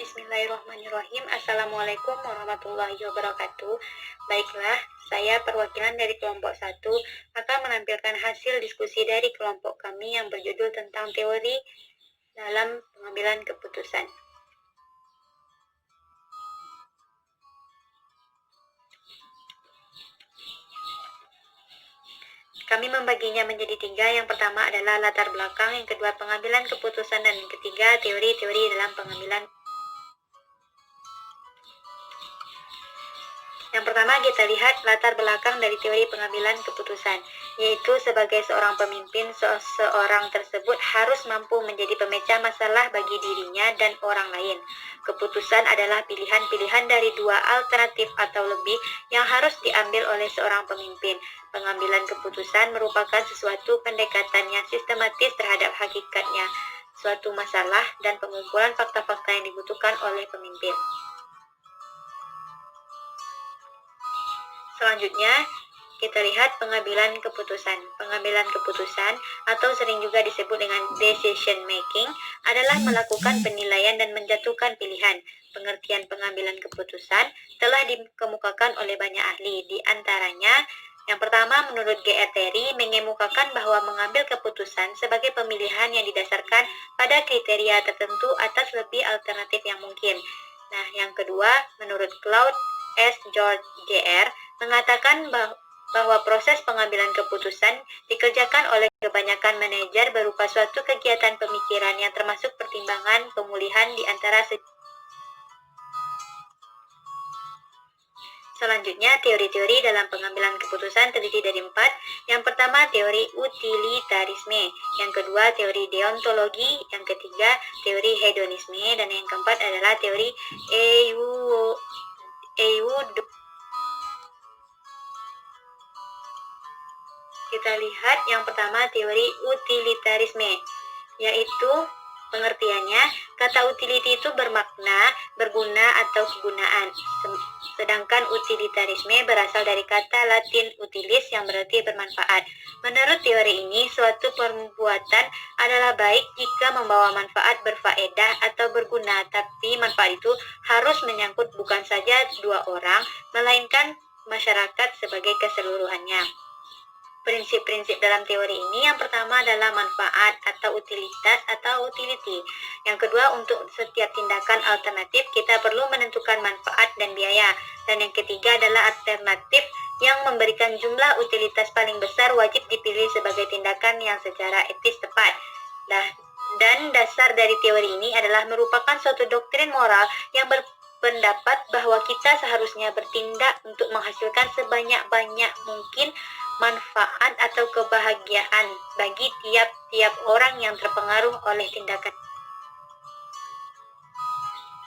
Bismillahirrahmanirrahim. Assalamualaikum warahmatullahi wabarakatuh. Baiklah, saya perwakilan dari kelompok 1 akan menampilkan hasil diskusi dari kelompok kami yang berjudul tentang teori dalam pengambilan keputusan. Kami membaginya menjadi 3. Yang pertama adalah latar belakang, yang kedua pengambilan keputusan, dan yang ketiga teori-teori dalam pengambilan. Yang pertama kita lihat latar belakang dari teori pengambilan keputusan, yaitu sebagai seorang pemimpin, seseorang tersebut harus mampu menjadi pemecah masalah bagi dirinya dan orang lain. Keputusan adalah pilihan-pilihan dari 2 alternatif atau lebih yang harus diambil oleh seorang pemimpin. Pengambilan keputusan merupakan sesuatu pendekatan yang sistematis terhadap hakikatnya suatu masalah dan pengumpulan fakta-fakta yang dibutuhkan oleh pemimpin. Selanjutnya, kita lihat pengambilan keputusan. Pengambilan keputusan, atau sering juga disebut dengan decision making, adalah melakukan penilaian dan menjatuhkan pilihan. Pengertian pengambilan keputusan telah dikemukakan oleh banyak ahli. Di antaranya, yang pertama, menurut G.R. Terry, mengemukakan bahwa mengambil keputusan sebagai pemilihan yang didasarkan pada kriteria tertentu atas lebih alternatif yang mungkin. Nah, yang kedua, menurut Claude S. George Jr. mengatakan bahwa proses pengambilan keputusan dikerjakan oleh kebanyakan manajer berupa suatu kegiatan pemikiran yang termasuk pertimbangan pemulihan di antara. Selanjutnya, teori-teori dalam pengambilan keputusan terdiri dari 4. Yang pertama, teori utilitarisme. Yang kedua, teori deontologi. Yang ketiga, teori hedonisme. Dan yang keempat adalah teori Kita lihat yang pertama, teori utilitarisme, yaitu pengertiannya, kata utility itu bermakna berguna atau kegunaan. Sedangkan utilitarisme berasal dari kata Latin utilis yang berarti bermanfaat. Menurut teori ini, suatu perbuatan adalah baik jika membawa manfaat berfaedah atau berguna, tapi manfaat itu harus menyangkut bukan saja 2 orang, melainkan masyarakat sebagai keseluruhannya. Prinsip-prinsip dalam teori ini, yang pertama adalah manfaat atau utilitas atau utility. Yang kedua, untuk setiap tindakan alternatif kita perlu menentukan manfaat dan biaya. Dan yang ketiga adalah alternatif yang memberikan jumlah utilitas paling besar wajib dipilih sebagai tindakan yang secara etis tepat. Dan dasar dari teori ini adalah merupakan suatu doktrin moral yang berpendapat bahwa kita seharusnya bertindak untuk menghasilkan sebanyak-banyak mungkin manfaat atau kebahagiaan bagi tiap-tiap orang yang terpengaruh oleh tindakan.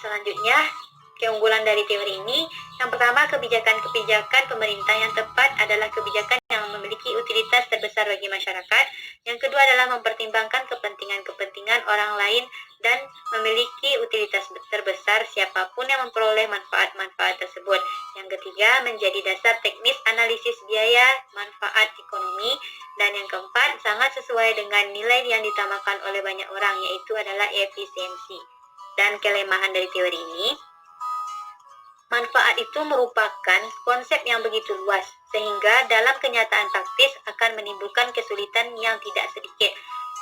Selanjutnya, keunggulan dari teori ini, yang pertama, kebijakan-kebijakan pemerintah yang tepat adalah kebijakan yang memiliki utilitas terbesar bagi masyarakat. Yang kedua adalah mempertimbangkan kepentingan-kepentingan orang lain dan memiliki utilitas terbesar siapapun yang memperoleh manfaat-manfaat tersebut. Yang ketiga, menjadi dasar teknis analisis biaya manfaat ekonomi. Dan yang keempat, sangat sesuai dengan nilai yang ditamakan oleh banyak orang, yaitu adalah efisiensi. Dan kelemahan dari teori ini, manfaat itu merupakan konsep yang begitu luas, sehingga dalam kenyataan praktis akan menimbulkan kesulitan yang tidak sedikit.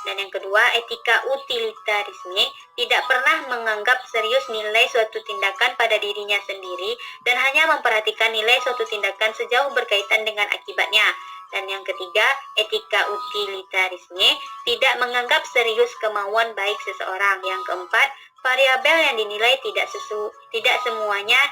Dan yang kedua, etika utilitarisme tidak pernah menganggap serius nilai suatu tindakan pada dirinya sendiri dan hanya memperhatikan nilai suatu tindakan sejauh berkaitan dengan akibatnya. Dan yang ketiga, etika utilitarisme tidak menganggap serius kemauan baik seseorang. Yang keempat, variabel yang dinilai tidak semuanya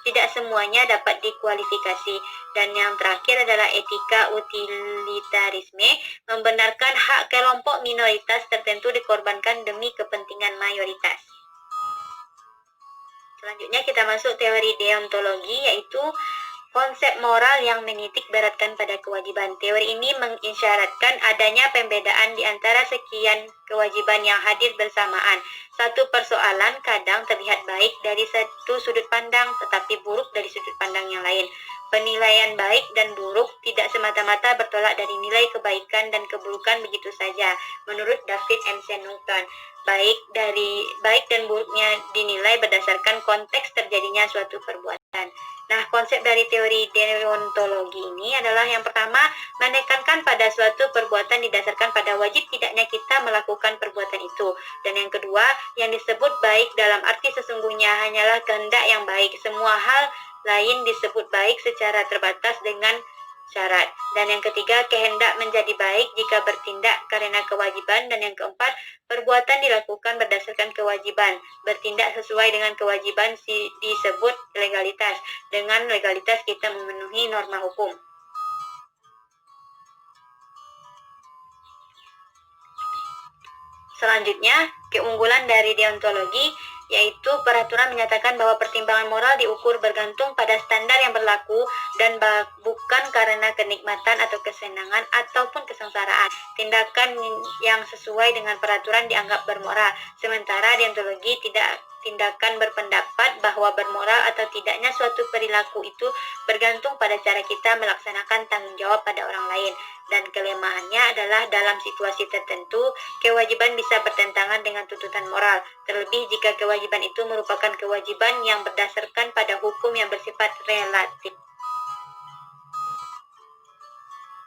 tidak semuanya dapat dikualifikasi. Dan yang terakhir adalah etika utilitarisme membenarkan hak kelompok minoritas tertentu dikorbankan demi kepentingan mayoritas. Selanjutnya kita masuk teori deontologi, yaitu konsep moral yang menitik beratkan pada kewajiban. Teori ini mengisyaratkan adanya pembedaan di antara sekian kewajiban yang hadir bersamaan. Satu persoalan kadang terlihat baik dari satu sudut pandang, tetapi buruk dari sudut pandang yang lain. Penilaian baik dan buruk tidak semata-mata bertolak dari nilai kebaikan dan keburukan begitu saja, menurut David M. C. Norton. baik dan buruknya dinilai berdasarkan konteks terjadinya suatu perbuatan. Nah, konsep dari teori deontologi ini adalah yang pertama, menekankan pada suatu perbuatan didasarkan pada wajib tidaknya kita melakukan perbuatan itu. Dan yang kedua, yang disebut baik dalam arti sesungguhnya hanyalah kehendak yang baik. Semua hal lain disebut baik secara terbatas dengan syarat. Dan yang ketiga, kehendak menjadi baik jika bertindak karena kewajiban. Dan yang keempat, perbuatan dilakukan berdasarkan kewajiban. Bertindak sesuai dengan kewajiban disebut legalitas. Dengan legalitas kita memenuhi norma hukum. Selanjutnya, keunggulan dari deontologi yaitu peraturan menyatakan bahwa pertimbangan moral diukur bergantung pada standar yang berlaku dan bukan karena kenikmatan atau kesenangan ataupun kesengsaraan. Tindakan yang sesuai dengan peraturan dianggap bermoral, sementara deontologi tindakan berpendapat bahwa bermoral atau tidaknya suatu perilaku itu bergantung pada cara kita melaksanakan tanggung jawab pada orang lain. Dan kelemahannya adalah dalam situasi tertentu, kewajiban bisa bertentangan dengan tuntutan moral, terlebih jika kewajiban itu merupakan kewajiban yang berdasarkan pada hukum yang bersifat relatif.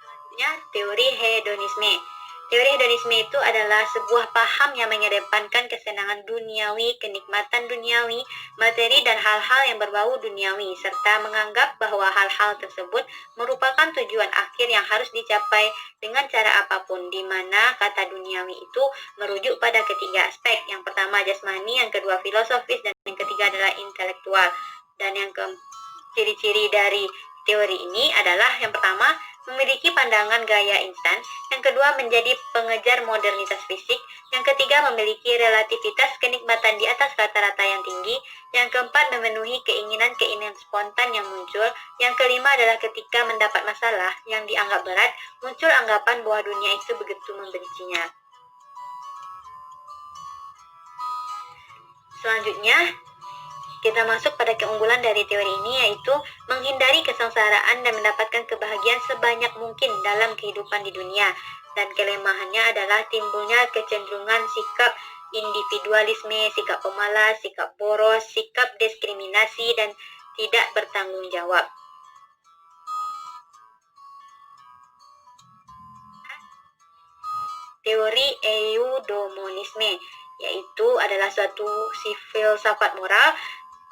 Selanjutnya, teori hedonisme. Teori hedonisme itu adalah sebuah paham yang mengedepankan kesenangan duniawi, kenikmatan duniawi, materi dan hal-hal yang berbau duniawi, serta menganggap bahwa hal-hal tersebut merupakan tujuan akhir yang harus dicapai dengan cara apapun, di mana kata duniawi itu merujuk pada ketiga aspek. Yang pertama jasmani, yang kedua filosofis, dan yang ketiga adalah intelektual. Dan yang ciri-ciri dari teori ini adalah yang pertama, memiliki pandangan gaya instan, yang kedua menjadi pengejar modernitas fisik, yang ketiga memiliki relativitas kenikmatan di atas rata-rata yang tinggi, yang keempat memenuhi keinginan-keinginan spontan yang muncul, yang kelima adalah ketika mendapat masalah yang dianggap berat, muncul anggapan bahwa dunia itu begitu membencinya. Selanjutnya, kita masuk pada keunggulan dari teori ini, yaitu menghindari kesengsaraan dan mendapatkan kebahagiaan sebanyak mungkin dalam kehidupan di dunia. Dan kelemahannya adalah timbulnya kecenderungan sikap individualisme, sikap pemalas, sikap boros, sikap diskriminasi, dan tidak bertanggung jawab. Teori eudaimonisme, yaitu adalah suatu filsafat moral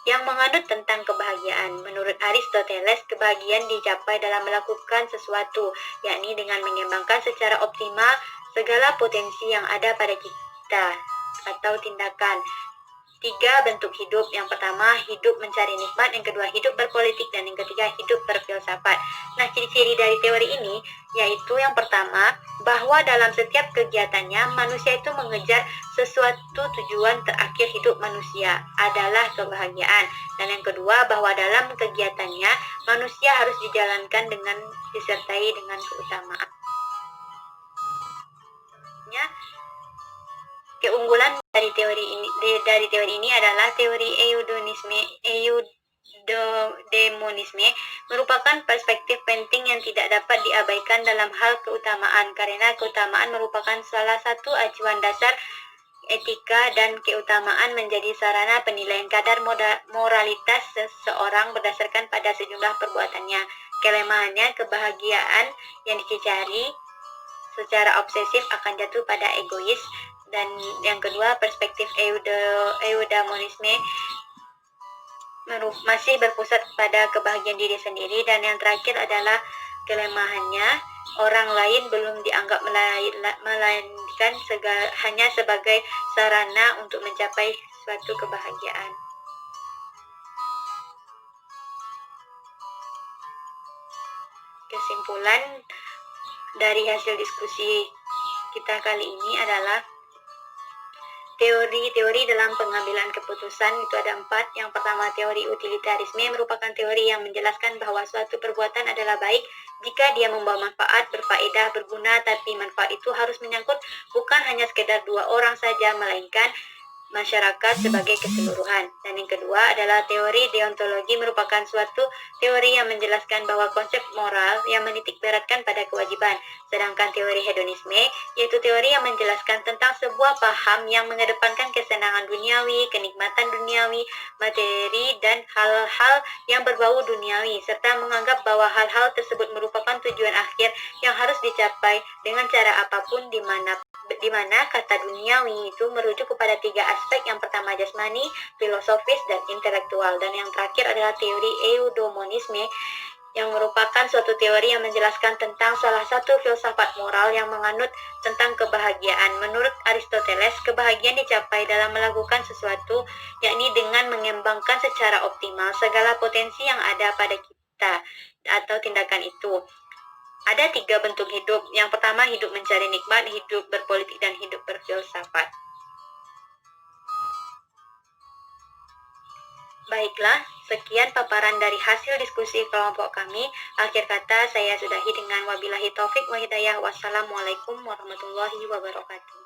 yang menganut tentang kebahagiaan. Menurut Aristoteles, kebahagiaan dicapai dalam melakukan sesuatu, yakni dengan mengembangkan secara optimal segala potensi yang ada pada kita atau tindakan. 3 bentuk hidup. Yang pertama, hidup mencari nikmat. Yang kedua, hidup berpolitik. Dan yang ketiga, hidup berfilsafat. Nah, ciri-ciri dari teori ini yaitu yang pertama, bahwa dalam setiap kegiatannya, manusia itu mengejar sesuatu tujuan terakhir hidup manusia adalah kebahagiaan. Dan yang kedua, bahwa dalam kegiatannya, manusia harus dijalankan dengan disertai dengan keutamaan. Keunggulan dari teori ini adalah teori eudaimonisme merupakan perspektif penting yang tidak dapat diabaikan dalam hal keutamaan, karena keutamaan merupakan salah satu acuan dasar etika dan keutamaan menjadi sarana penilaian kadar moralitas seseorang berdasarkan pada sejumlah perbuatannya. Kelemahannya, kebahagiaan yang dicari secara obsesif akan jatuh pada egois. Dan yang kedua, perspektif eudaimonisme masih berpusat pada kebahagiaan diri sendiri. Dan yang terakhir adalah kelemahannya, orang lain belum dianggap melainkan hanya sebagai sarana untuk mencapai suatu kebahagiaan. Kesimpulan dari hasil diskusi kita kali ini adalah teori-teori dalam pengambilan keputusan itu ada 4. Yang pertama, teori utilitarisme merupakan teori yang menjelaskan bahwa suatu perbuatan adalah baik jika dia membawa manfaat, berfaedah, berguna, tapi manfaat itu harus menyangkut bukan hanya sekedar 2 orang saja, melainkan masyarakat sebagai keseluruhan. Dan yang kedua adalah teori deontologi, merupakan suatu teori yang menjelaskan bahwa konsep moral yang menitikberatkan pada kewajiban. Sedangkan teori hedonisme yaitu teori yang menjelaskan tentang sebuah paham yang mengedepankan kesenangan duniawi, kenikmatan duniawi, materi, dan hal-hal yang berbau duniawi, serta menganggap bahwa hal-hal tersebut merupakan tujuan akhir yang harus dicapai dengan cara apapun, di mana kata duniawi itu merujuk kepada tiga aspek. Yang pertama jasmani, filosofis, dan intelektual. Dan yang terakhir adalah teori eudaimonisme, yang merupakan suatu teori yang menjelaskan tentang salah satu filsafat moral yang menganut tentang kebahagiaan. Menurut Aristoteles, kebahagiaan dicapai dalam melakukan sesuatu, yakni dengan mengembangkan secara optimal segala potensi yang ada pada kita atau tindakan itu. Ada 3 bentuk hidup. Yang pertama, hidup mencari nikmat, hidup berpolitik, dan hidup berfilsafat. Baiklah, sekian paparan dari hasil diskusi kelompok kami. Akhir kata saya sudahi dengan wabillahi taufik wa hidayah. Wassalamualaikum warahmatullahi wabarakatuh.